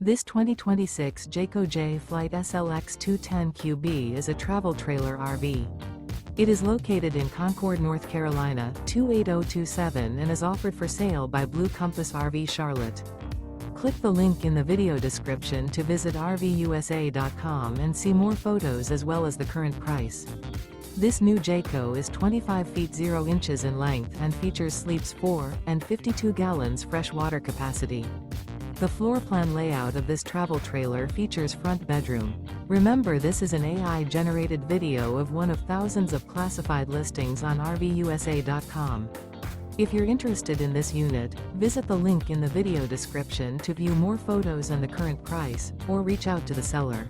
This 2026 Jayco Jay Flight SLX 210QB is a travel trailer RV. It is located in Concord, North Carolina, 28027 and is offered for sale by Blue Compass RV Charlotte. Click the link in the video description to visit RVUSA.com and see more photos as well as the current price. This new Jayco is 25 feet 0 inches in length and features sleeps 4 and 52 gallons fresh water capacity. The floor plan layout of this travel trailer features front bedroom. Remember, this is an AI-generated video of one of thousands of classified listings on RVUSA.com. If you're interested in this unit, visit the link in the video description to view more photos and the current price, or reach out to the seller.